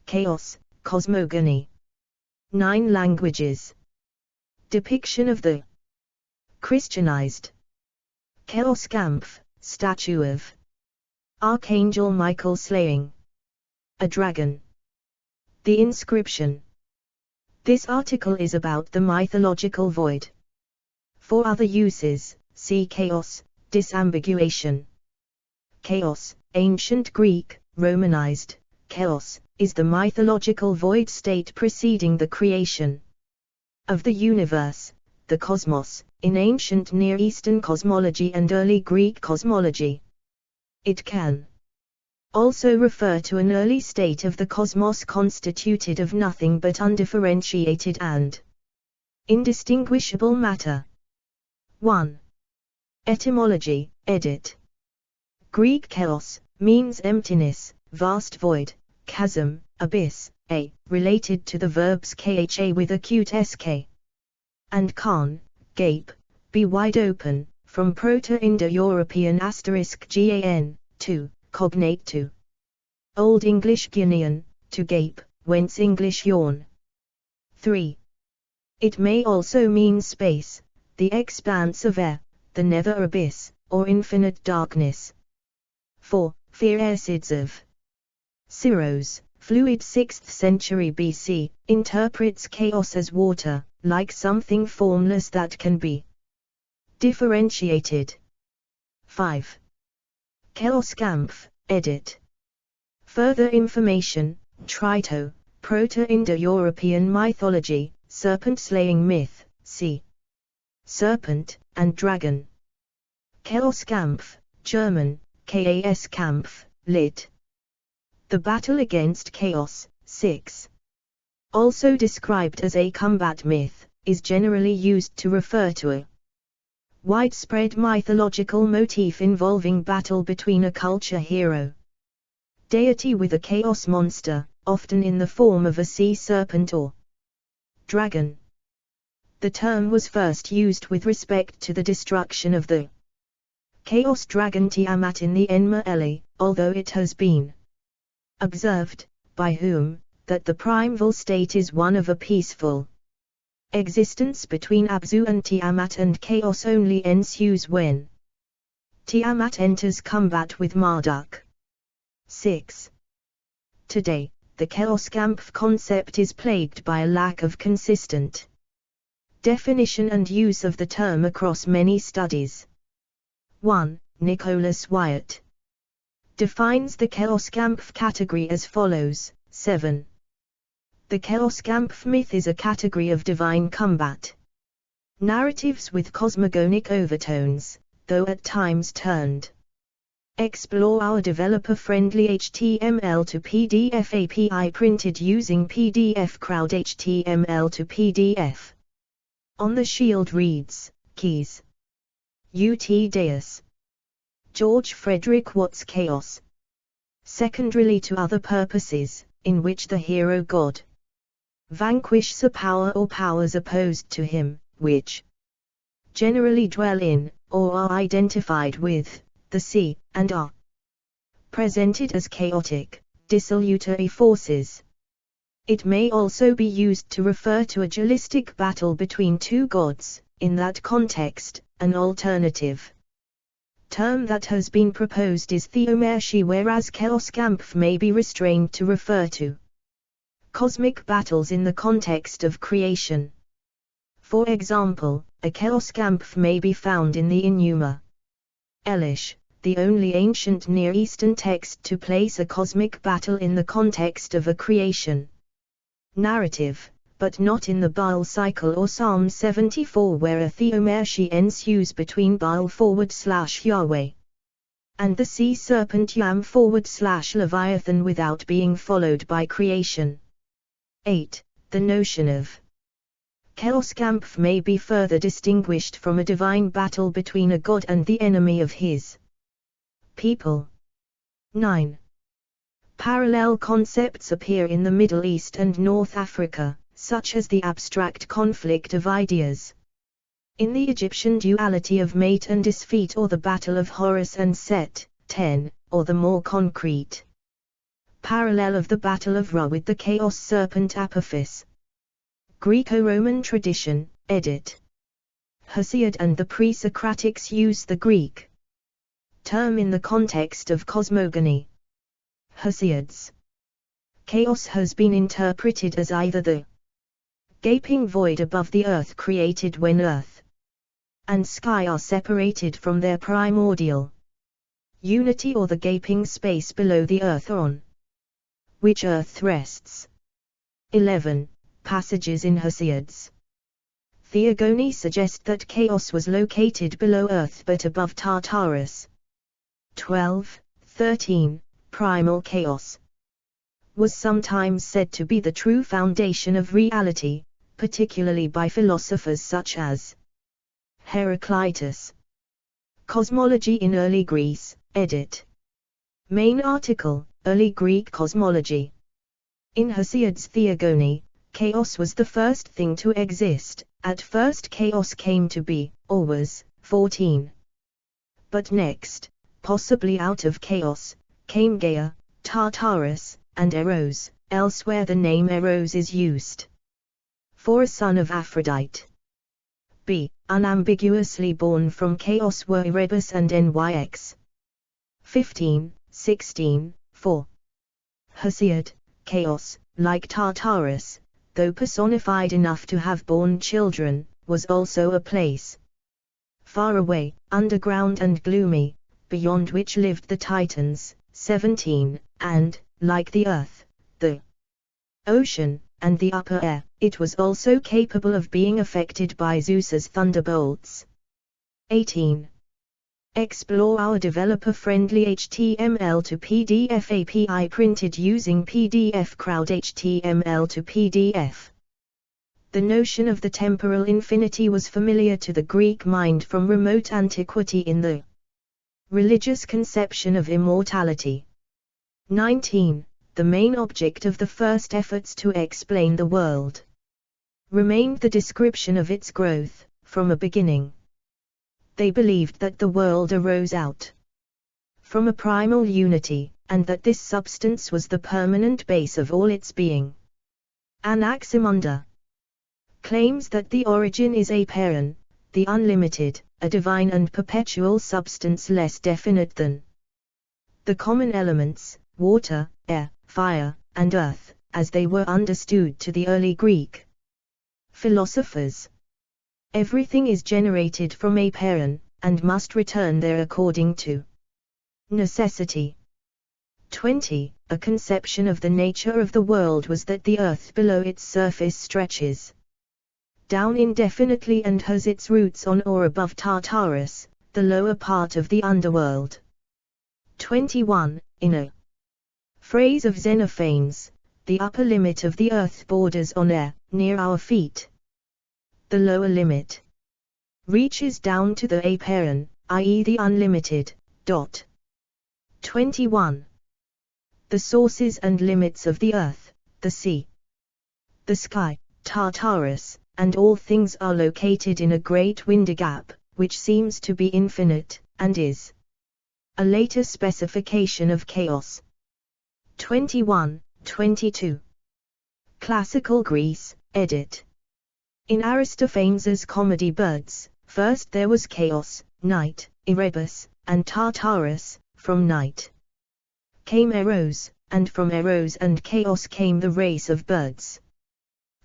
chaos, cosmogony. 9 languages. Depiction of the Christianized Chaoskampf, statue of Archangel Michael slaying a dragon. The inscription. This article is about the mythological void. For other uses, see chaos, disambiguation. Chaos, ancient Greek, Romanized, chaos, is the mythological void state preceding the creation of the universe, the cosmos, in ancient Near Eastern cosmology and early Greek cosmology. It can also refer to an early state of the cosmos constituted of nothing but undifferentiated and indistinguishable matter. 1. Etymology, edit. Greek chaos means emptiness, vast void, chasm, abyss, related to the verbs kha with acute sk, and khan, gape, be wide open, from Proto-Indo-European *gan, to, cognate to. Old English Guinean, to gape, whence English yawn. 3. It may also mean space, the expanse of air, the nether abyss, or infinite darkness. 4. Pherecydes of Syros, fluid 6th century BC, interprets chaos as water, like something formless that can be differentiated. 5. Chaoskampf, edit. Further information, Trito, Proto-Indo-European mythology, serpent-slaying myth, c. Serpent and dragon. Chaoskampf, German, Kaskampf, lit. The battle against chaos, 6. Also described as a combat myth, is generally used to refer to a widespread mythological motif involving battle between a culture hero deity with a chaos monster, often in the form of a sea serpent or dragon. The term was first used with respect to the destruction of the chaos dragon Tiamat in the Enma Eli, although it has been observed, by whom, that the primeval state is one of a peaceful existence between Abzu and Tiamat, and chaos only ensues when Tiamat enters combat with Marduk. 6. Today, the Chaoskampf concept is plagued by a lack of consistent definition and use of the term across many studies. 1. Nicholas Wyatt defines the Chaoskampf category as follows. 7. The Chaoskampf myth is a category of divine combat narratives with cosmogonic overtones, though at times turned. Explore our developer-friendly HTML to PDF API printed using PDF Crowd HTML to PDF. On the shield reads, Keys. UT Deus. George Frederick Watts Chaos. Secondarily to other purposes, in which the hero god vanquishes a power or powers opposed to him, which generally dwell in, or are identified with, the sea, and are presented as chaotic, dissolutory forces. It may also be used to refer to a dualistic battle between two gods. In that context, an alternative term that has been proposed is theomercy, whereas Chaoskampf may be restrained to refer to cosmic battles in the context of creation. For example, a Chaoskampf may be found in the Enuma Elish, the only ancient Near Eastern text to place a cosmic battle in the context of a creation narrative, but not in the Baal cycle or Psalm 74, where a theomercy ensues between Baal/Yahweh and the sea serpent Yam/Leviathan without being followed by creation. 8. The notion of Chaoskampf may be further distinguished from a divine battle between a god and the enemy of his people. 9. Parallel concepts appear in the Middle East and North Africa, such as the abstract conflict of ideas in the Egyptian duality of mate and disfeet, or the battle of Horus and Set, 10, or the more concrete Parallel of the Battle of Ra with the Chaos Serpent Apophis. Greco-Roman tradition, edit. Hesiod and the pre-Socratics use the Greek term in the context of cosmogony. Hesiod's chaos has been interpreted as either the gaping void above the earth created when earth and sky are separated from their primordial unity, or the gaping space below the earth on which earth rests. 11. Passages in Hesiod's Theogony suggest that chaos was located below earth but above Tartarus. 12. 13. Primal chaos was sometimes said to be the true foundation of reality, particularly by philosophers such as Heraclitus. Cosmology in Early Greece, edit. Main article, Early Greek Cosmology. In Hesiod's Theogony, chaos was the first thing to exist. At first chaos came to be, or was. 14. But next, possibly out of chaos, came Gaia, Tartarus, and Eros. Elsewhere the name Eros is used for a son of Aphrodite. B. Unambiguously born from chaos were Erebus and Nyx. 15, 16, 4. Hesiod, chaos, like Tartarus, though personified enough to have borne children, was also a place far away, underground and gloomy, beyond which lived the Titans. 17, and, like the earth, the ocean, and the upper air, it was also capable of being affected by Zeus's thunderbolts. 18. Explore our developer-friendly HTML to PDF API printed using PDF Crowd HTML to PDF. The notion of the temporal infinity was familiar to the Greek mind from remote antiquity in the religious conception of immortality. 19. The main object of the first efforts to explain the world remained the description of its growth, from a beginning. They believed that the world arose out from a primal unity, and that this substance was the permanent base of all its being. Anaximander claims that the origin is apeiron, the unlimited, a divine and perpetual substance less definite than the common elements, water, air, fire, and earth, as they were understood to the early Greek philosophers. Everything is generated from apeiron, and must return there according to necessity. 20. A conception of the nature of the world was that the earth below its surface stretches down indefinitely and has its roots on or above Tartarus, the lower part of the underworld. 21. In a phrase of Xenophanes, the upper limit of the earth borders on air, near our feet. The lower limit reaches down to the apeiron, i.e. the unlimited. 21. The sources and limits of the earth, the sea, the sky, Tartarus, and all things are located in a great windy gap, which seems to be infinite, and is a later specification of chaos. 21, 22. Classical Greece, edit. In Aristophanes' comedy Birds, first there was chaos, night, Erebus, and Tartarus. From night came Eros, and from Eros and chaos came the race of birds.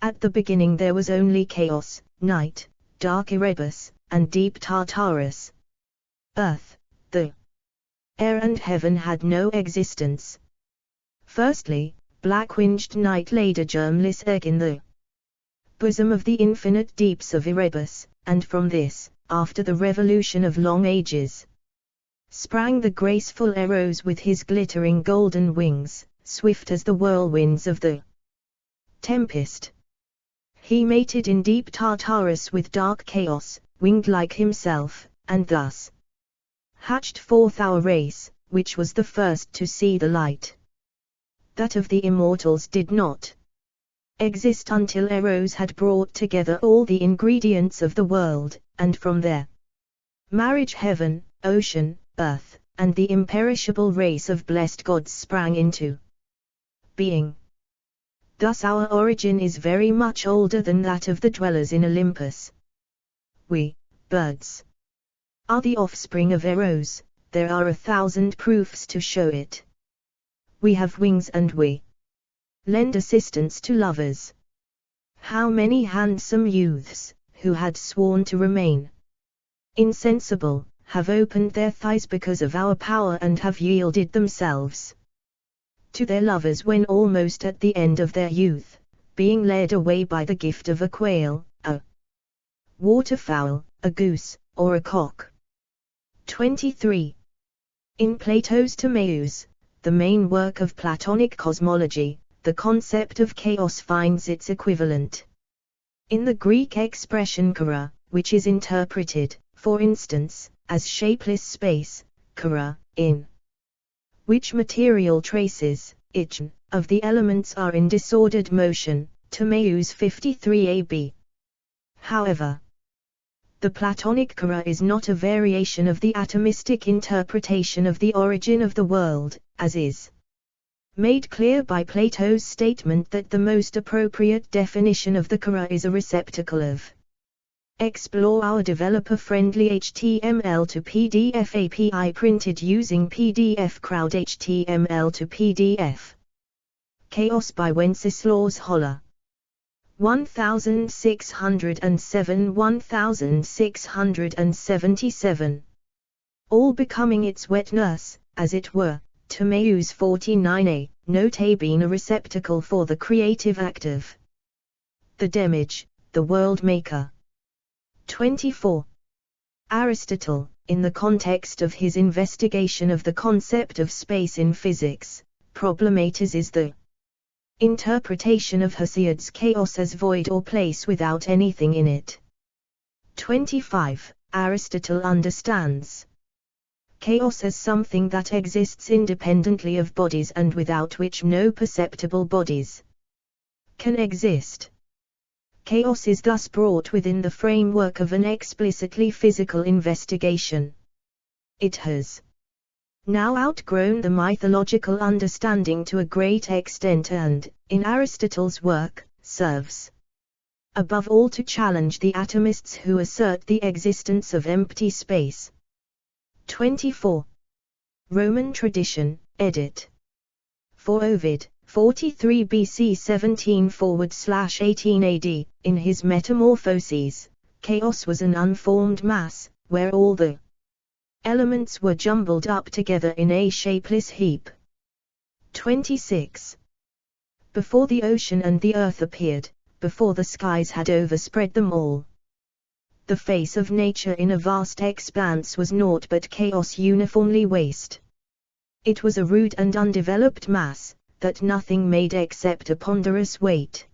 At the beginning there was only chaos, night, dark Erebus, and deep Tartarus. Earth, the air and heaven had no existence. Firstly, black-winged night laid a germless egg in the bosom of the infinite deeps of Erebus, and from this, after the revolution of long ages, sprang the graceful Eros with his glittering golden wings, swift as the whirlwinds of the tempest. He mated in deep Tartarus with dark chaos, winged like himself, and thus hatched forth our race, which was the first to see the light. That of the immortals did not exist until Eros had brought together all the ingredients of the world, and from there marriage, heaven, ocean, earth, and the imperishable race of blessed gods sprang into being. Thus our origin is very much older than that of the dwellers in Olympus. We, birds, are the offspring of Eros. There are 1,000 proofs to show it. We have wings and we lend assistance to lovers. How many handsome youths, who had sworn to remain insensible, have opened their thighs because of our power and have yielded themselves to their lovers when almost at the end of their youth, being led away by the gift of a quail, a waterfowl, a goose, or a cock. 23. In Plato's Timaeus, the main work of Platonic cosmology, the concept of chaos finds its equivalent in the Greek expression kara, which is interpreted, for instance, as shapeless space, kara, in which material traces, of the elements are in disordered motion, Timaeus 53ab. However, the Platonic kara is not a variation of the atomistic interpretation of the origin of the world, as is made clear by Plato's statement that the most appropriate definition of the kara is a receptacle of. Explore our developer-friendly HTML to PDF API printed using PDF Crowd HTML to PDF. Chaos by Wenceslaus Holler. 1607–1677. All becoming its wet nurse, as it were, Timaeus 49a, note being a receptacle for the creative active. The demige, the world maker. 24. Aristotle, in the context of his investigation of the concept of space in physics, problematizes the interpretation of Hesiod's chaos as void or place without anything in it. 25. Aristotle understands chaos as something that exists independently of bodies and without which no perceptible bodies can exist. Chaos is thus brought within the framework of an explicitly physical investigation. It has now outgrown the mythological understanding to a great extent and, in Aristotle's work, serves above all to challenge the atomists who assert the existence of empty space. 24. Roman tradition, edit. For Ovid, 43 BC 17/18 AD, in his Metamorphoses, chaos was an unformed mass, where all the elements were jumbled up together in a shapeless heap. 26. Before the ocean and the earth appeared, before the skies had overspread them all, the face of nature in a vast expanse was naught but chaos, uniformly waste. It was a rude and undeveloped mass, that nothing made except a ponderous weight.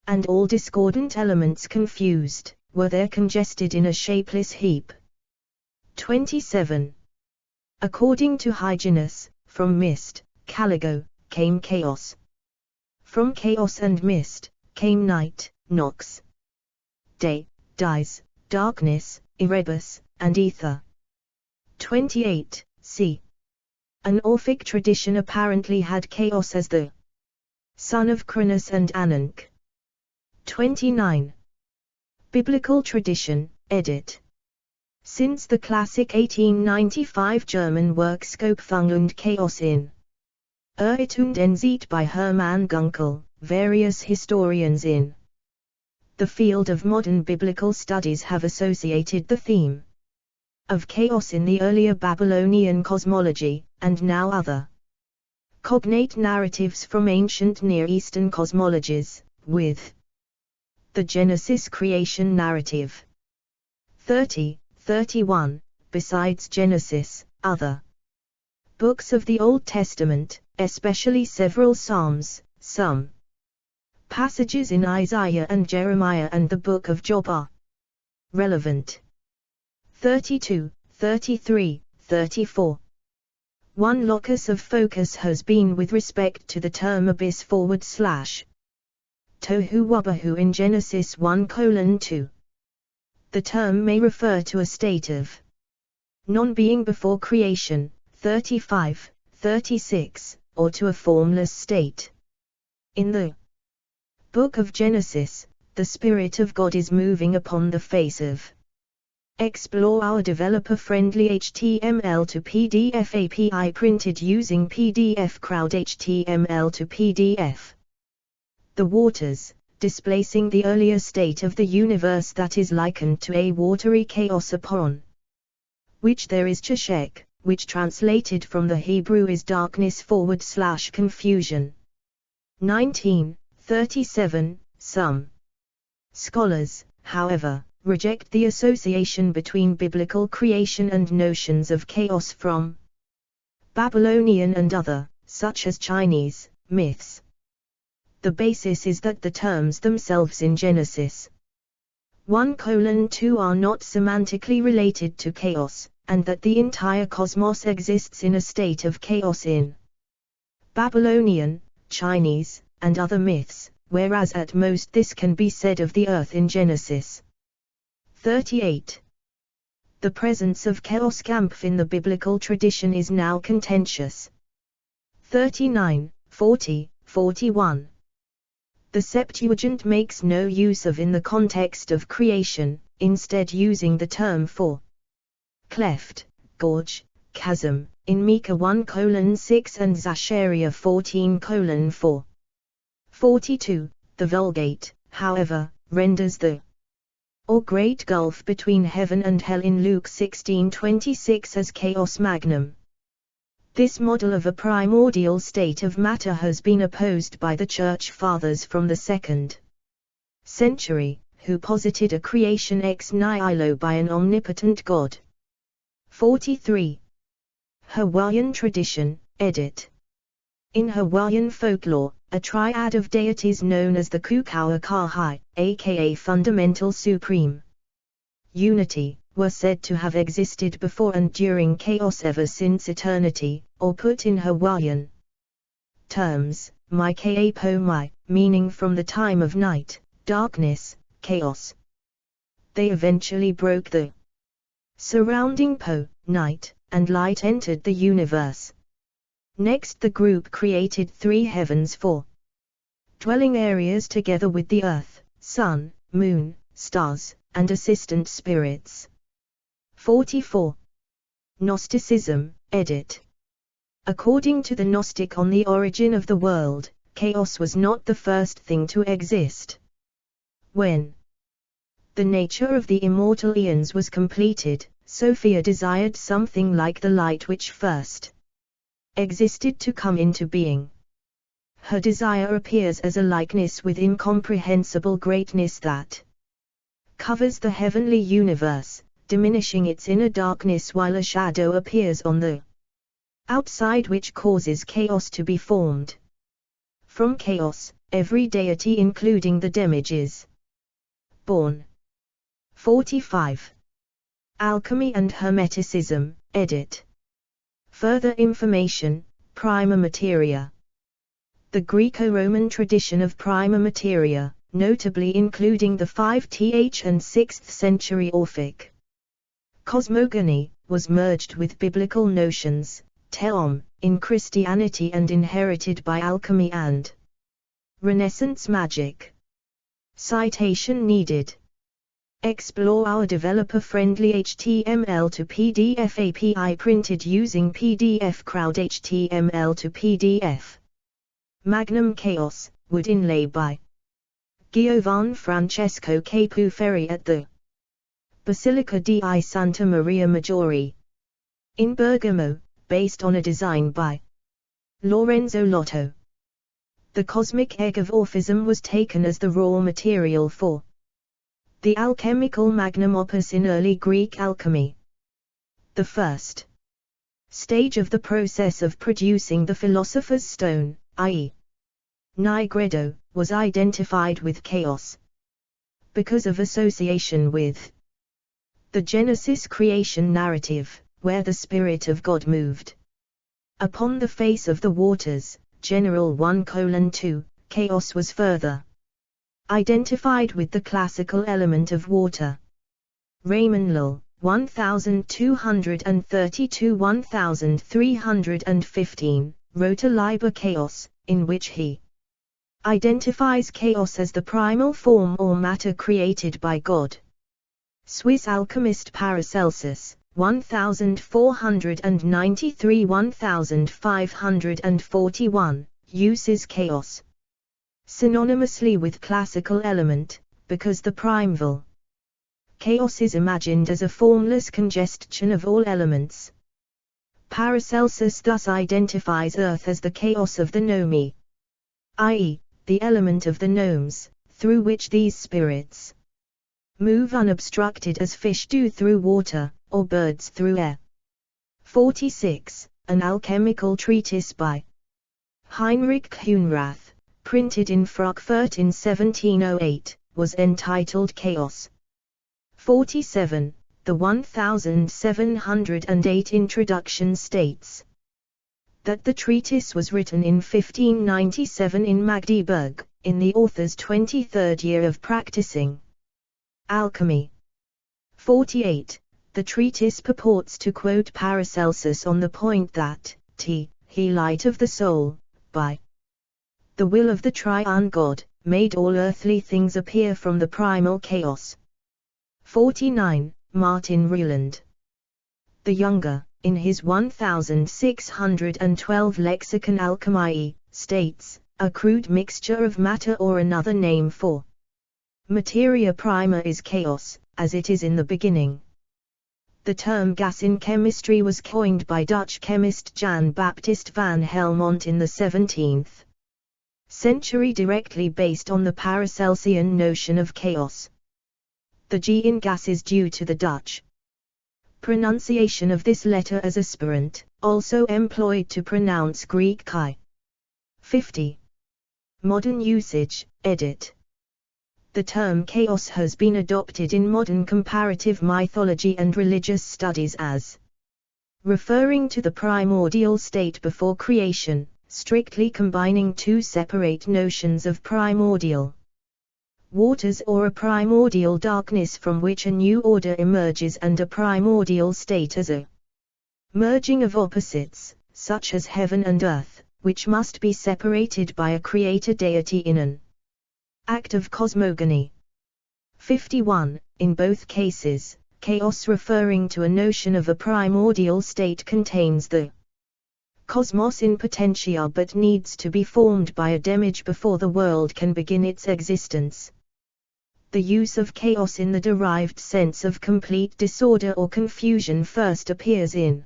And all discordant elements confused, were there congested in a shapeless heap. 27. According to Hyginus, from mist, caligo, came chaos. From chaos and mist, came night, nox. Day, dies, darkness, erebus, and ether. 28. C. An Orphic tradition apparently had chaos as the son of Cronus and Ananke. 29. Biblical tradition, edit. Since the classic 1895 German work Skopfung und Chaos in Ert und Enzeit by Hermann Gunkel, various historians in the field of modern biblical studies have associated the theme of chaos in the earlier Babylonian cosmology, and now other cognate narratives from ancient Near Eastern cosmologies, with the Genesis creation narrative. 31. Besides Genesis, other books of the Old Testament, especially several Psalms, some passages in Isaiah and Jeremiah and the book of Job are relevant. 32, 33, 34. One locus of focus has been with respect to the term abyss / tohu wabohu in Genesis 1:2. The term may refer to a state of non-being before creation, 35, 36, or to a formless state, In the Book of Genesis, the Spirit of God is moving upon the face of. Explore our developer-friendly HTML to PDF API printed using PDF Crowd HTML to PDF. The waters, displacing the earlier state of the universe that is likened to a watery chaos upon which there is cheshek, which translated from the Hebrew is darkness / confusion. 1937. Some scholars, however, reject the association between biblical creation and notions of chaos from Babylonian and other, such as Chinese, myths. The basis is that the terms themselves in Genesis 1:2 are not semantically related to chaos, and that the entire cosmos exists in a state of chaos in Babylonian, Chinese, and other myths, whereas at most this can be said of the earth in Genesis 38. The presence of chaos kampf in the biblical tradition is now contentious. 39, 40, 41. The Septuagint makes no use of in the context of creation, instead using the term for cleft, gorge, chasm, in Micah 1:6 and Zechariah 14:4. 42. The Vulgate, however, renders the or great gulf between heaven and hell in Luke 16:26 as chaos magnum. This model of a primordial state of matter has been opposed by the Church Fathers from the 2nd century, who posited a creation ex nihilo by an omnipotent God. 43. Hawaiian tradition, edit. In Hawaiian folklore, a triad of deities known as the Kukau Kahai, aka Fundamental Supreme Unity, were said to have existed before and during chaos ever since eternity, or put in Hawaiian terms, mai ka po mai, meaning from the time of night, darkness, chaos. They eventually broke the surrounding po, night, and light entered the universe. Next the group created 3 heavens for dwelling areas together with the earth, sun, moon, stars, and assistant spirits. 44. Gnosticism, edit. According to the Gnostic on the origin of the world, chaos was not the first thing to exist. When the nature of the immortal eons was completed, Sophia desired something like the light which first existed to come into being. Her desire appears as a likeness with incomprehensible greatness that covers the heavenly universe, diminishing its inner darkness while a shadow appears on the outside which causes chaos to be formed. From chaos, every deity including the demige is born. 45. Alchemy and Hermeticism, edit. Further information, Prima Materia. The Greco-Roman tradition of Prima Materia, notably including the 5th and 6th century Orphic cosmogony, was merged with biblical notions, theom, in Christianity and inherited by alchemy and Renaissance magic. Citation needed. Explore our developer-friendly HTML to PDF API printed using PDF Crowd HTML to PDF. Magnum Chaos, wood inlay by Giovan Francesco Capuferri at the Basilica di Santa Maria Maggiore in Bergamo, based on a design by Lorenzo Lotto. The cosmic egg of Orphism was taken as the raw material for the alchemical magnum opus in early Greek alchemy. The first stage of the process of producing the philosopher's stone, i.e. nigredo, was identified with chaos because of association with the Genesis creation narrative, where the Spirit of God moved upon the face of the waters. General 1:2, chaos was further identified with the classical element of water. Raymond Lull, 1232-1315, wrote a Liber Chaos, in which he identifies chaos as the primal form or matter created by God. Swiss alchemist Paracelsus, 1493–1541, uses chaos synonymously with classical element, because the primeval chaos is imagined as a formless congestion of all elements. Paracelsus thus identifies earth as the chaos of the nomi, i.e., the element of the gnomes, through which these spirits move unobstructed as fish do through water, or birds through air. 46. An alchemical treatise by Heinrich Kuhnrath, printed in Frankfurt in 1708, was entitled Chaos. 47. The 1708 introduction states that the treatise was written in 1597 in Magdeburg, in the author's 23rd year of practicing alchemy. 48. The treatise purports to quote Paracelsus on the point that, he, light of the soul, by the will of the triune God, made all earthly things appear from the primal chaos. 49. Martin Ruland the Younger, in his 1612 Lexicon Alchemiae, states, a crude mixture of matter or another name for materia prima is chaos, as it is in the beginning. The term gas in chemistry was coined by Dutch chemist Jan Baptist van Helmont in the 17th century, directly based on the Paracelsian notion of chaos. The G in gas is due to the Dutch pronunciation of this letter as aspirant, also employed to pronounce Greek chi. 50. Modern usage, edit. The term chaos has been adopted in modern comparative mythology and religious studies as referring to the primordial state before creation, strictly combining two separate notions of primordial waters or a primordial darkness from which a new order emerges, and a primordial state as a merging of opposites, such as heaven and earth, which must be separated by a creator deity in an act of cosmogony. 51. In both cases, chaos referring to a notion of a primordial state contains the cosmos in potentia but needs to be formed by a demige before the world can begin its existence. The use of chaos in the derived sense of complete disorder or confusion first appears in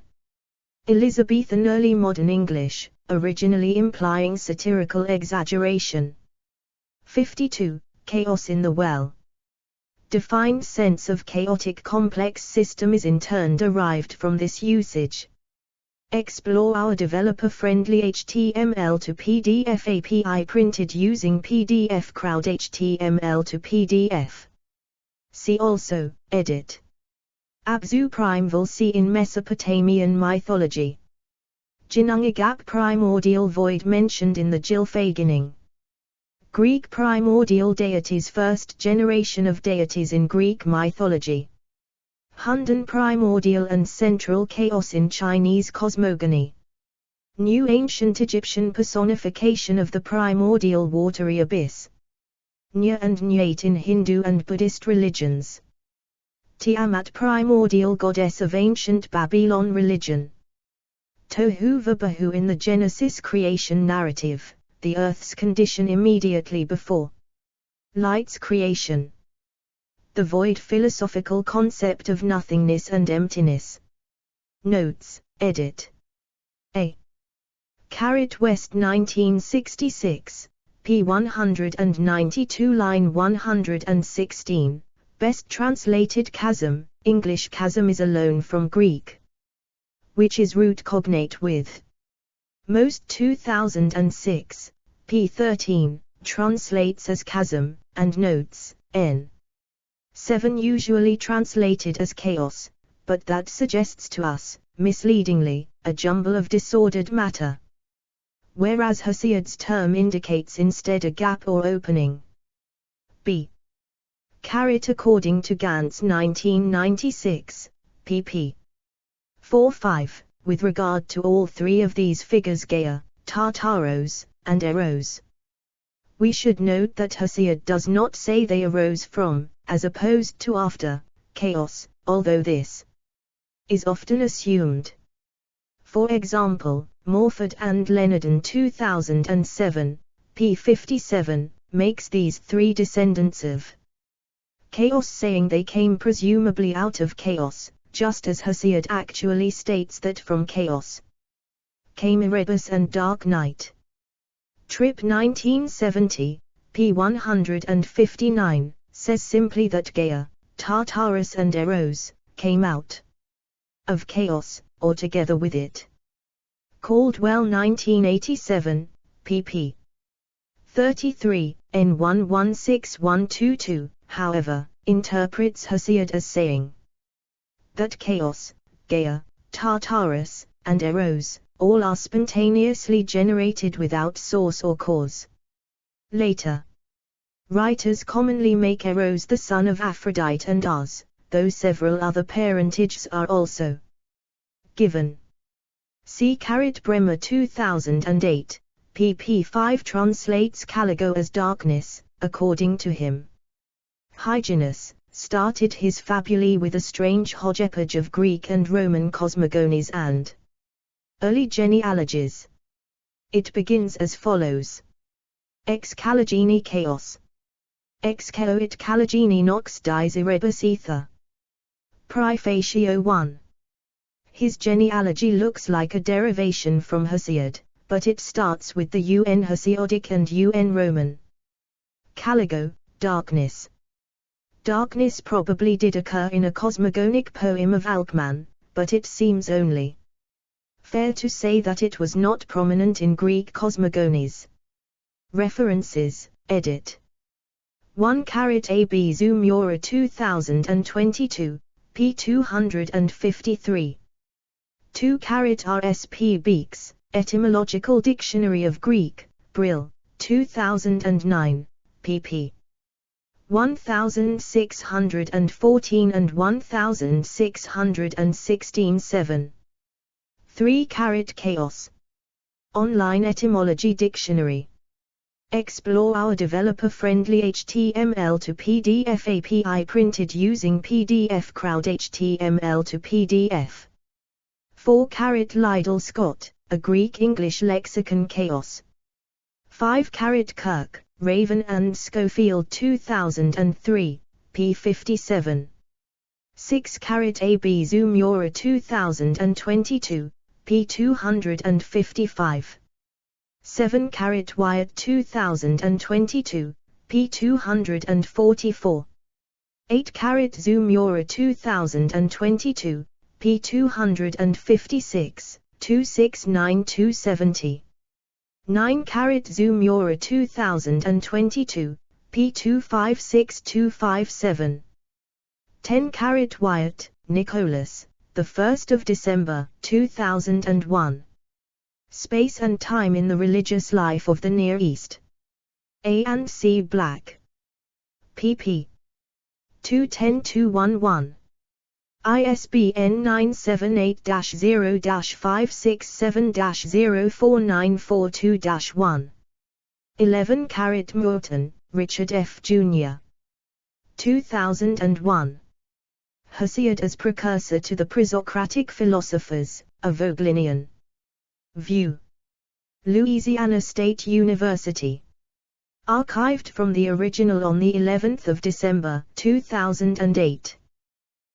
Elizabethan early modern English, originally implying satirical exaggeration. 52. Chaos in the well. Defined sense of chaotic complex system is in turn derived from this usage. Explore our developer-friendly HTML to PDF API printed using PDF Crowd HTML to PDF. See also, edit. Abzu primeval sea in Mesopotamian mythology. Jinungagap primordial void mentioned in the Gylfaginning. Greek primordial deities, first generation of deities in Greek mythology. Hundan primordial and central chaos in Chinese cosmogony. New ancient Egyptian personification of the primordial watery abyss. Nya and Nyat in Hindu and Buddhist religions. Tiamat primordial goddess of ancient Babylon religion. Tohu Vabohu in the Genesis creation narrative, the earth's condition immediately before light's creation. The void philosophical concept of nothingness and emptiness. Notes, edit. A. West 1966, p. 192 line 116, best translated chasm, English chasm is a loan from Greek, which is root cognate with. Most 2006, p. 13, translates as chasm, and notes, n. 7 usually translated as chaos, but that suggests to us, misleadingly, a jumble of disordered matter. Whereas Hesiod's term indicates instead a gap or opening. B. According to Gantz 1996, pp. 4-5, with regard to all three of these figures Gaia, Tartaros, and Eros. We should note that Hesiod does not say they arose from, as opposed to after, chaos, although this is often assumed. For example, Morford and Leonardon 2007, p. 57, makes these three descendants of chaos, saying they came presumably out of chaos, just as Hesiod actually states that from chaos came Erebus and dark night. Tripp 1970, p. 159, says simply that Gaia, Tartarus and Eros came out of chaos, or together with it. Caldwell 1987, pp. 33, N116122, however, interprets Hesiod as saying that chaos, Gaia, Tartarus, and Eros, all are spontaneously generated without source or cause. Later writers commonly make Eros the son of Aphrodite and Ars, though several other parentages are also given. See Bremer 2008, pp. 5 translates Caligo as darkness, according to him. Hyginus started his fabulae with a strange hodgepodge of Greek and Roman cosmogonies and early genealogies. It begins as follows. Ex Calogene chaos. Ex Ceoit Calogene nox dies Erebus ether. Prefatio 1. His genealogy looks like a derivation from Hesiod, but it starts with the UN Hesiodic and UN Roman. Caligo, darkness. Darkness probably did occur in a cosmogonic poem of Alcman, but it seems only fair to say that it was not prominent in Greek cosmogonies. References, edit. 1 AB Zumura 2022, p. 253. 2 RSP Beeks, Etymological Dictionary of Greek, Brill, 2009, pp. 1614 and 1616 7. 3 Chaos. Online Etymology Dictionary. Explore our developer-friendly HTML to PDF API printed using PDF Crowd HTML to PDF. 4 Liddell Scott, A Greek-English Lexicon Chaos. 5 Kirk, Raven and Schofield 2003, p. 57. 6 AB Zumura 2022, p. 255. 7 Wyatt 2022, p. 244. 8 Zumura 2022, p. 256, 269270. 9 Zumura 2022, p. 256257. 10 Wyatt, Nicholas, the 1st of December, 2001. Space and Time in the Religious Life of the Near East. A and C Black. pp. 210-211. ISBN 978-0-567-04942-1. 11 Moulton, Richard F. Jr. 2001. Hesiod as Precursor to the Presocratic Philosophers, A Vogelinian View. Louisiana State University. Archived from the original on the 11th of December, 2008.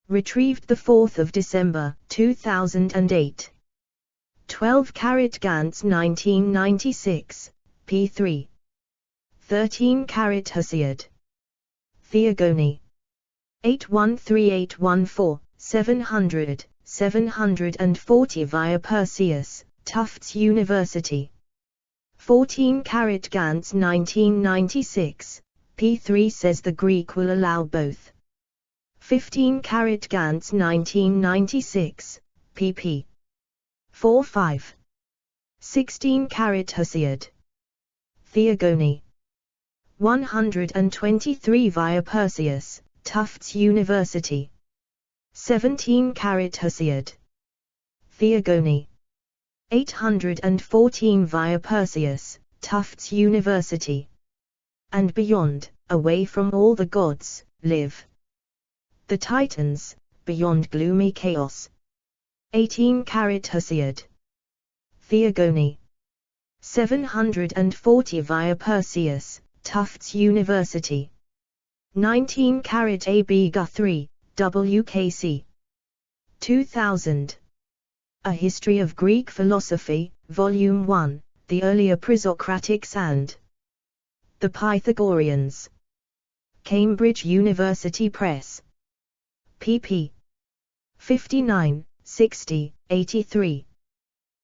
Retrieved the 4th of December, 2008. 12 Gantz 1996, p3. 13 Hesiod. Theogony. 813814, 700, 740 via Perseus, Tufts University. 14 Gantz 1996, p3 says the Greek will allow both. 15 Gantz 1996, pp. 4-5. 16 Hesiod. Theogony. 123 via Perseus, Tufts University. 17 Hesiod. Theogony. 814 via Perseus, Tufts University. and beyond, away from all the gods, live the Titans, beyond gloomy chaos. 18 Hesiod. Theogony. 740 via Perseus, Tufts University. 19 AB Guthrie, WKC. 2000. A History of Greek Philosophy, Volume 1, The Earlier Presocratics and the Pythagoreans. Cambridge University Press. pp. 59, 60, 83.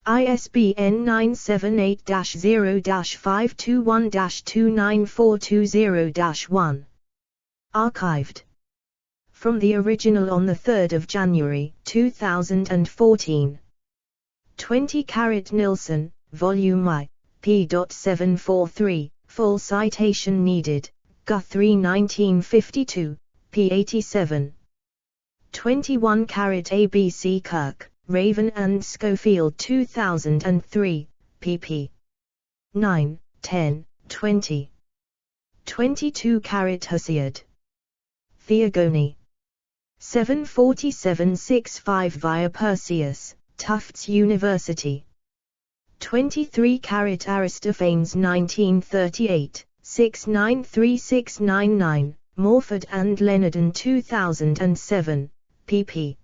ISBN 978-0-521-29420-1. Archived. From the original on 3 January 2014. 20 Nilsson, Volume I, p.743, full citation needed, Guthrie 1952, p. 87. 21 ABC Kirk, Raven and Schofield 2003, pp. 9, 10, 20. 22 Hesiod. Theogony. 747-65 via Perseus, Tufts University. 23 Aristophanes 1938, 693-699, Morford and Leonardon 2007, pp.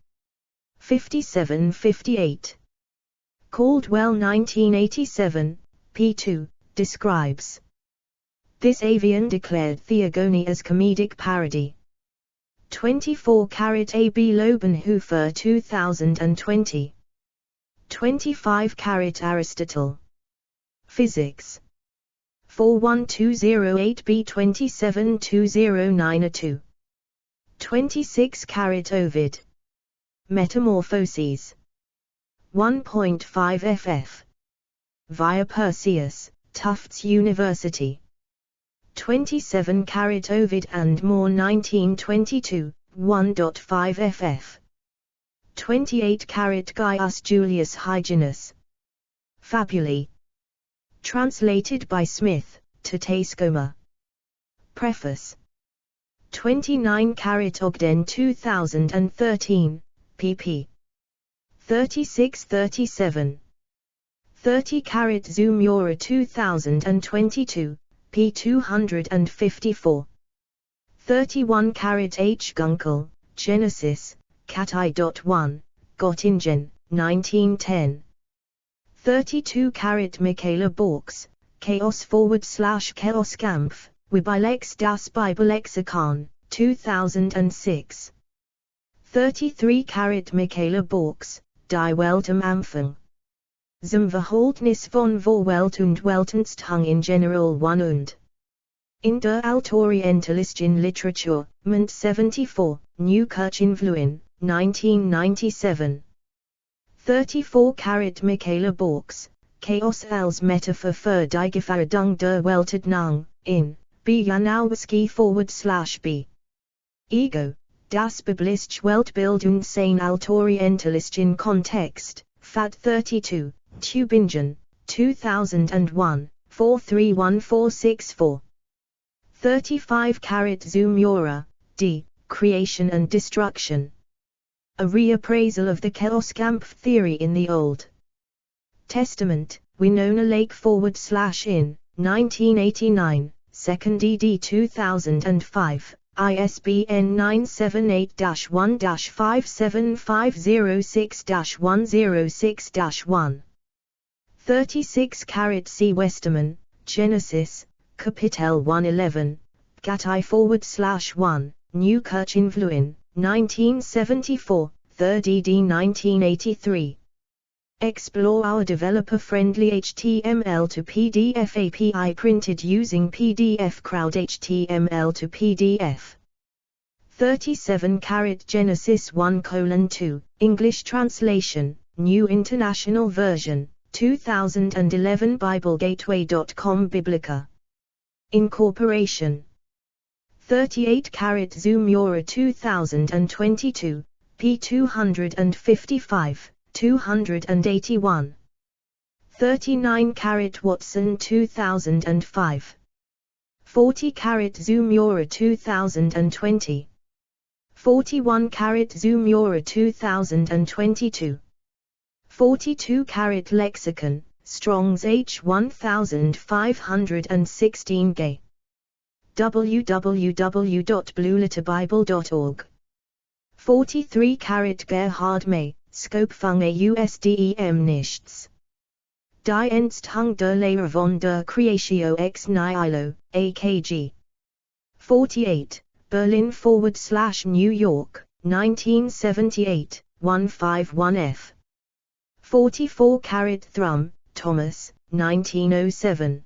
57-58. Caldwell 1987, p. 2, describes this avian declared theogony as comedic parody. 24 AB Lobenhofer 2020. 25 Aristotle. Physics. 41208b 27209-2. 26 Ovid. Metamorphoses. 1.5 ff. Via Perseus, Tufts University. 27 Ovid and more 1922, 1.5 ff. 28 Gaius Julius Hyginus. Fabulae. Translated by Smith, to Tascoma. Preface. 29 Ogden 2013, pp. 36-37. 30 Zumura 2022, p. 254. 31 H. Gunkel, Genesis, Cat.1, Göttingen, 1910. 32 Michaela Borks, Chaos/Chaoskampf, Wibilex das Bibellexikon, 2006. 33 Michaela Borks, Die Welt am Anfang. Zum Verhältnis von Vorwelt und Weltanschauung in general 1 und in der altorientalistischen Literatur, Ment 74, New Kirchenfluin, 1997. 34 Michaela Borks, Chaos als Metapher für die Gefährdung der Weltordnung, in B. Janowski/B. Ego, das biblische Weltbild sein altorientalistischen Kontext, Fat 32, Tübingen, 2001, 431464. 35 Zumura, D. Creation and Destruction. A reappraisal of the Chaoskampf theory in the Old Testament, Winona Lake /in, 1989, 2nd ed. 2005, ISBN 978-1-57506-106-1. 36 C. Westermann, Genesis, Kapitel 111, Gatei/1, New Kirchenfluin, 1974, 3rd ed. 1983. Explore our developer-friendly HTML to PDF API printed using PDF Crowd HTML to PDF. 37 Genesis 1:2, English translation, New International Version, 2011 BibleGateway.com Biblica. Incorporation. 38 Zumura 2022, p. 255, 281. 39 Watson 2005. 40-carat zoom Euro 2020. 41-carat zoom Euro 2022. 42-carat lexicon, Strong's H 1516 Gay. www.blueletterbible.org. 43-carat Gerhard May, Skopfung AUSDEM nichts. Die Ensthung der Lehre von der Creatio ex nihilo, AKG. 48, Berlin/New York, 1978, 151F. 44-carat Thrum, Thomas, 1907.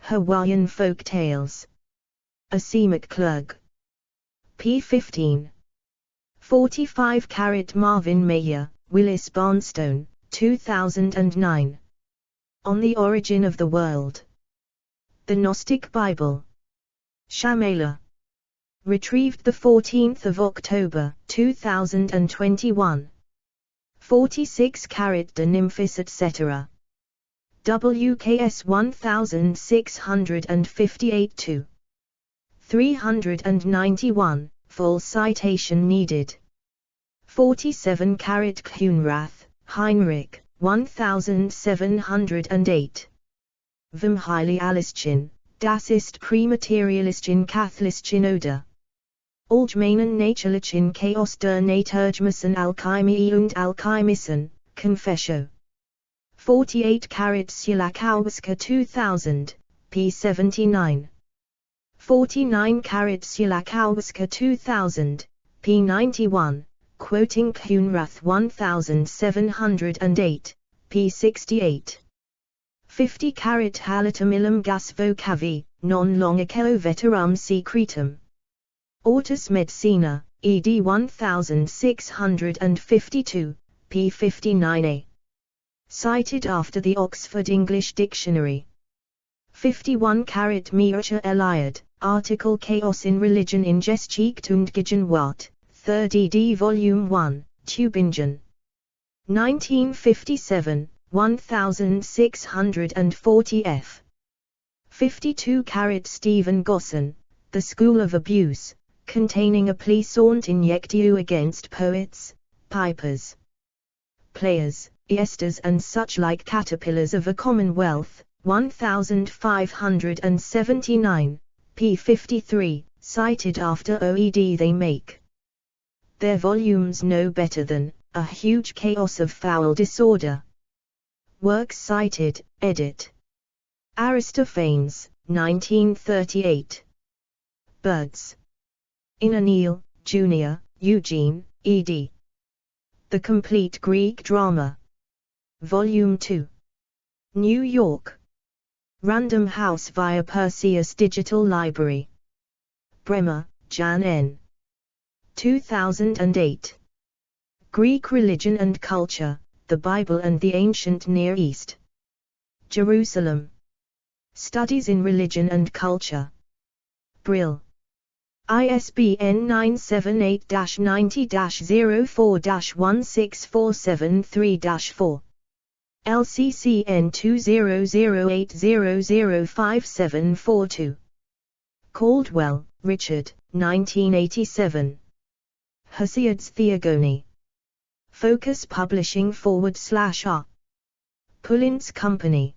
Hawaiian Folk Tales. Asemic Klug. p. 15. 45-carat Marvin Mayer, Willis Barnstone, 2009. On the Origin of the World. The Gnostic Bible. Shamela. Retrieved 14 October, 2021. 46-carat De Nymphis etc. WKS 1658-2. 391, full citation needed. 47-carat Kuhnrath, Heinrich, 1708. Vom Heilig Alischen, Das ist Prämaterialischen Katholischen oder Allgemeinen Naturlichen Chaos der Naturgemäßen Alchymie und Alchymisten, Confessio. 48-carat Sulakowska 2000, p. 79. 49-carat Sulakowska 2000, p. 91, quoting Kuhnrath 1708, p. 68. 50-carat Halatamilum gas vocavi, non longico veterum secretum. Ortus Medicina, ed 1652, p. 59a. Cited after the Oxford English Dictionary. 51-carat Mircea Eliade, article Chaos in Religion in Geschichte und Gegenwart, 3rd ed. Volume 1, Tübingen. 1957, 1640 f. 52-carat Stephen Gosson, The School of Abuse, containing a plaisant invective against poets, pipers, players, jesters and such like caterpillars of a commonwealth, 1579, p. 53, cited after OED. They make their volumes no better than a huge chaos of foul disorder. Works cited, edit. Aristophanes, 1938. Birds. Inner Neal, Jr., Eugene, ed. The Complete Greek Drama. Volume 2. New York. Random House via Perseus Digital Library. Bremer, Jan N. 2008. Greek Religion and Culture, The Bible and the Ancient Near East. Jerusalem. Studies in Religion and Culture. Brill. ISBN 978-90-04-16473-4. LCCN 2008005742. Caldwell, Richard, 1987. Hesiod's Theogony. Focus Publishing /R. Pullins Company.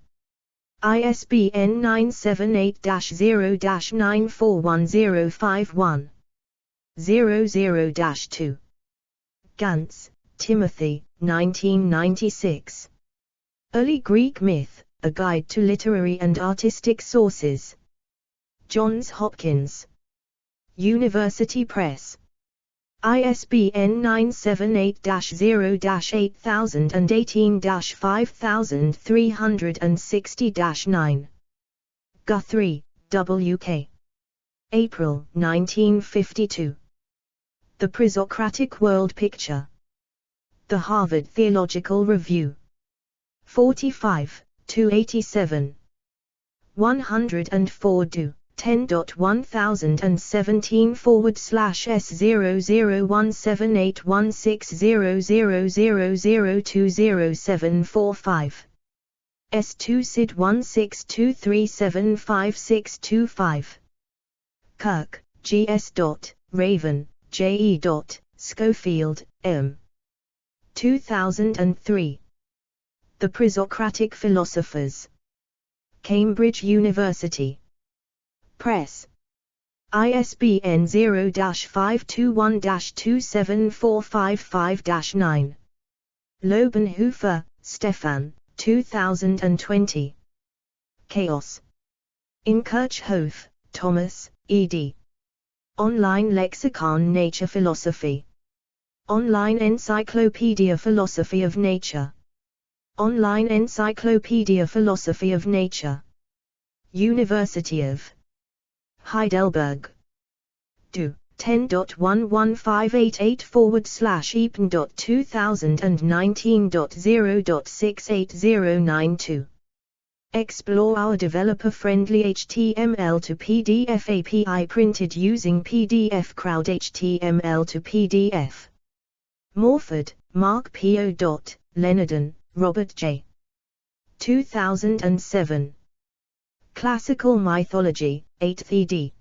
ISBN 978-0-941051. 00-2. Gantz, Timothy, 1996. Early Greek Myth, A Guide to Literary and Artistic Sources. Johns Hopkins University Press. ISBN 978-0-8018-5360-9. Guthrie, W.K. April 1952. The Presocratic World Picture. The Harvard Theological Review. 45, 287. 104 do. 10.1017/S00178160000020745. S2 SID 1623755625. Kirk, G.S. Raven, J.E. Schofield, M. 2003. The Presocratic Philosophers. Cambridge University Press. ISBN 0-521-27455-9. Lobenhofer, Stefan, 2020. Chaos. In Kirchhoff, Thomas, ed. Online Lexicon Nature Philosophy. Online Encyclopedia Philosophy of Nature. Online Encyclopedia Philosophy of Nature. University of Heidelberg. Do. 10.11588forward/epen.2019.0.68092. Explore our developer-friendly HTML to PDF API printed using PDF Crowd HTML to PDF. Morford, Mark P. O. Leonardon, Robert J. 2007. Classical Mythology, 8th ed.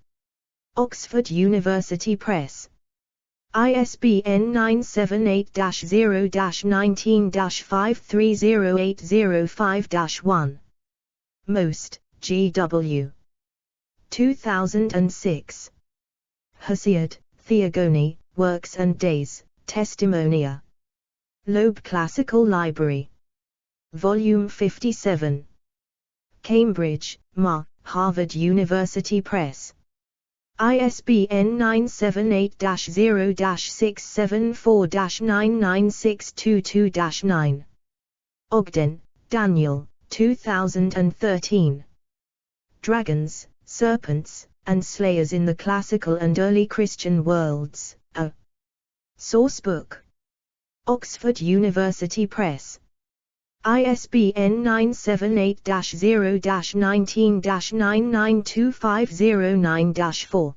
Oxford University Press. ISBN 978-0-19-530805-1. Most, G.W. 2006. Hesiod, Theogony, Works and Days, Testimonia. Loeb Classical Library. Volume 57. Cambridge, Ma, Harvard University Press. ISBN 978-0-674-99622-9. Ogden, Daniel, 2013. Dragons, Serpents, and Slayers in the Classical and Early Christian Worlds, a Sourcebook. Oxford University Press. ISBN 978-0-19-992509-4.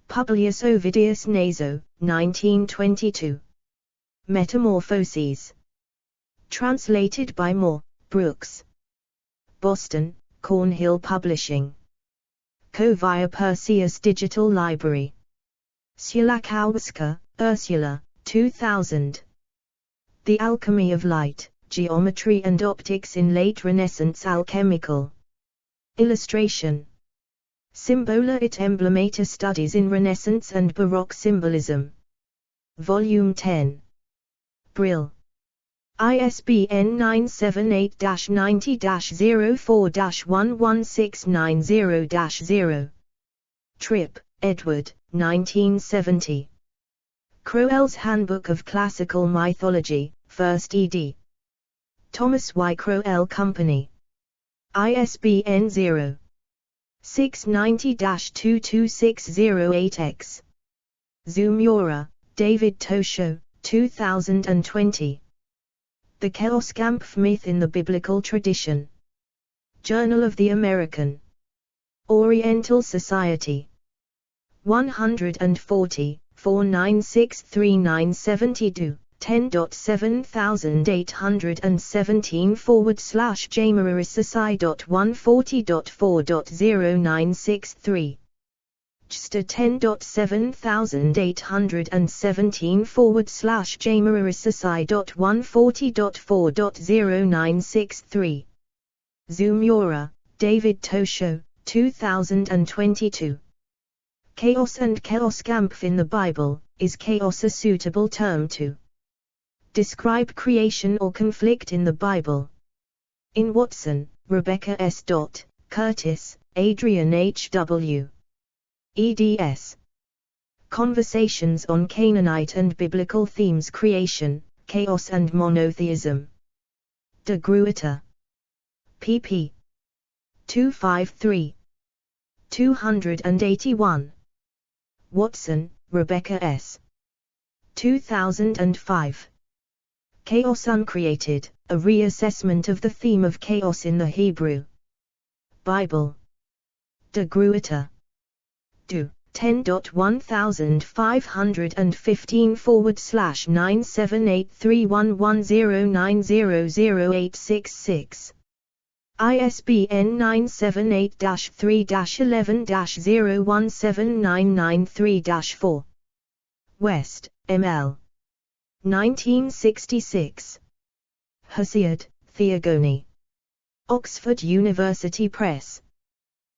Publius Ovidius Naso, 1922. Metamorphoses. Translated by Moore, Brooks. Boston, Cornhill Publishing. Co via Perseus Digital Library. Sulakowska, Ursula, 2000. The Alchemy of Light, Geometry and Optics in Late Renaissance Alchemical. Illustration. Symbola et Emblemata Studies in Renaissance and Baroque Symbolism. Volume 10. Brill. ISBN 978-90-04-11690-0. Tripp, Edward, 1970. Crowell's Handbook of Classical Mythology, 1st ed. Thomas Y. Crowell Company. ISBN 0-690-22608-X. Zumura, David Tosho, 2020. The Chaoskampf Myth in the Biblical Tradition. Journal of the American Oriental Society. 140, 4963970 10.7817/Jamerisasai.140.4.0963. JSTA 10.7817/Jamerisasai.140.4.0963. Zumura, David Tosho, 2022. Chaos and Chaoskampf in the Bible. Is chaos a suitable term to describe creation or conflict in the Bible? In Watson, Rebecca S. Curtis, Adrian H. W. eds. Conversations on Canaanite and Biblical Themes: Creation, Chaos and Monotheism. De Gruyter. pp. 253. 281. Watson, Rebecca S. 2005. Chaos Uncreated, a reassessment of the theme of chaos in the Hebrew Bible. De Gruyter. Do. 10.1515/9783110900866. ISBN 978-3-11-017993-4. West, M.L. 1966. Hesiod, Theogony. Oxford University Press.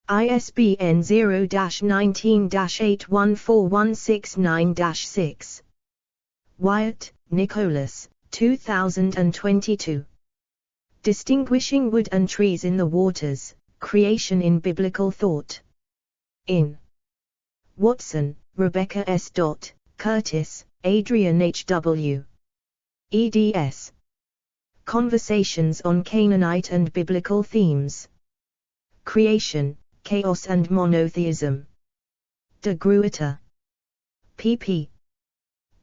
ISBN 0-19-814169-6. Wyatt, Nicholas, 2022. Distinguishing Wood and Trees in the Waters, Creation in Biblical Thought. In Watson, Rebecca S. Curtis, Adrian H. W. eds. Conversations on Canaanite and Biblical Themes. Creation, Chaos and Monotheism. De Gruyter. pp.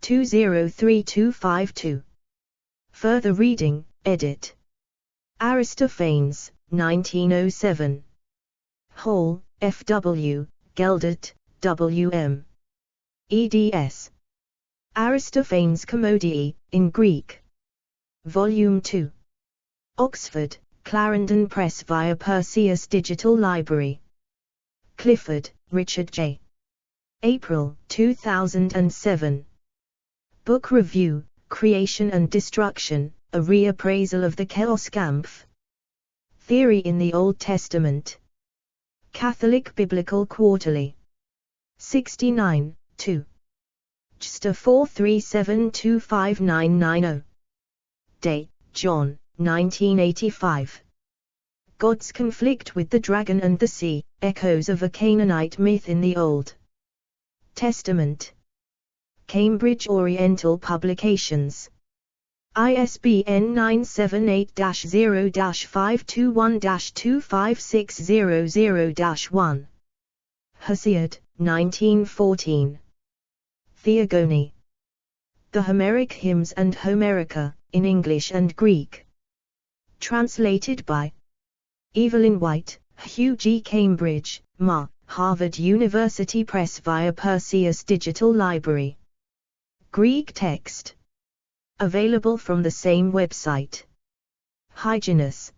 203252. Further reading, edit. Aristophanes, 1907. Hall, F. W., Geldert, W. M. eds. Aristophanes Commodii, in Greek. Volume 2. Oxford, Clarendon Press via Perseus Digital Library. Clifford, Richard J. April, 2007. Book Review, Creation and Destruction, a reappraisal of the Chaos Kampf. Theory in the Old Testament. Catholic Biblical Quarterly. 69, 2. JSTOR 4372590. Day, John, 1985. God's Conflict with the Dragon and the Sea, Echoes of a Canaanite Myth in the Old Testament. Cambridge Oriental Publications. ISBN 978-0-521-25600-1. Hesiod, 1914. Theogony. The Homeric Hymns and Homerica, in English and Greek. Translated by Evelyn White, Hugh G. Cambridge, Ma, Harvard University Press via Perseus Digital Library. Greek text. Available from the same website. Hyginus.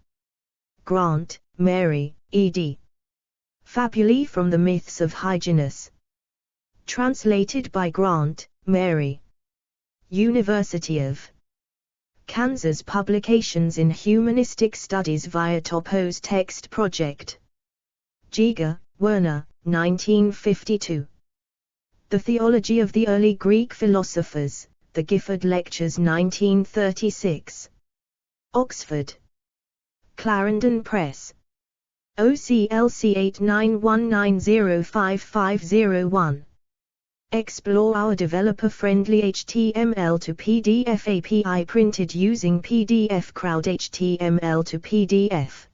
Grant, Mary, ed. Fabulae from the Myths of Hyginus. Translated by Grant, Mary. University of Kansas Publications in Humanistic Studies via Topos Text Project. Giger, Werner, 1952. The Theology of the Early Greek Philosophers, The Gifford Lectures 1936. Oxford. Clarendon Press. OCLC 8919055001. Explore our developer-friendly HTML to PDF API printed using PDF Crowd HTML to PDF.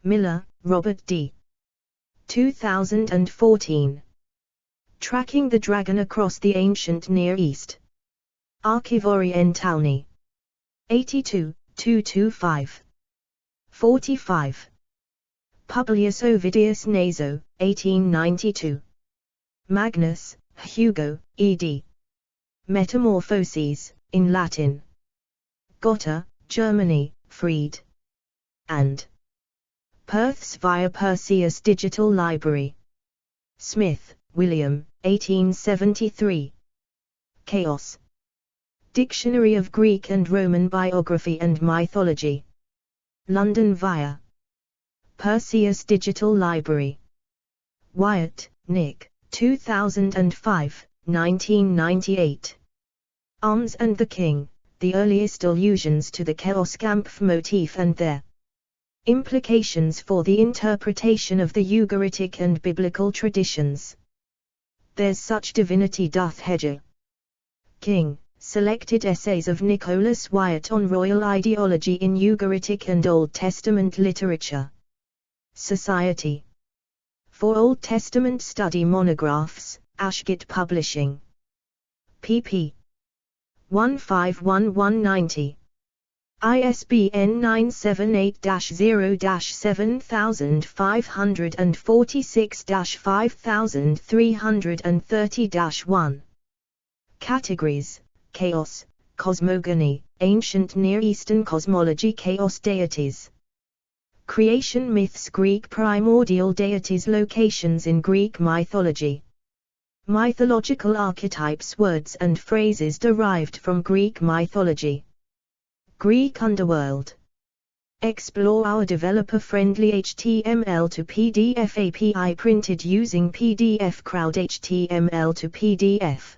Miller, Robert D. 2014. Tracking the Dragon Across the Ancient Near East. Archive Orientale. 82, 225. 45. Publius Ovidius Naso, 1892. Magnus, Hugo, ed. Metamorphoses, in Latin. Gotha, Germany, Fried. And Perths via Perseus Digital Library. Smith, William, 1873. Chaos. Dictionary of Greek and Roman Biography and Mythology. London via Perseus Digital Library. Wyatt, Nick, 2005, 1998. Arms and the King, the earliest allusions to the Chaos Kampf motif and their implications for the interpretation of the Ugaritic and biblical traditions. There's Such Divinity Doth Hedge. King, Selected Essays of Nicholas Wyatt on Royal Ideology in Ugaritic and Old Testament Literature. Society for Old Testament Study Monographs, Ashgate Publishing. pp. 151190. ISBN 978-0-7546-5330-1. Categories: Chaos, Cosmogony, Ancient Near Eastern Cosmology, Chaos Deities. Creation myths, Greek primordial deities, locations in Greek mythology. Mythological archetypes, words and phrases derived from Greek mythology. Greek underworld. Explore our developer-friendly HTML to PDF API printed using PDF Crowd HTML to PDF.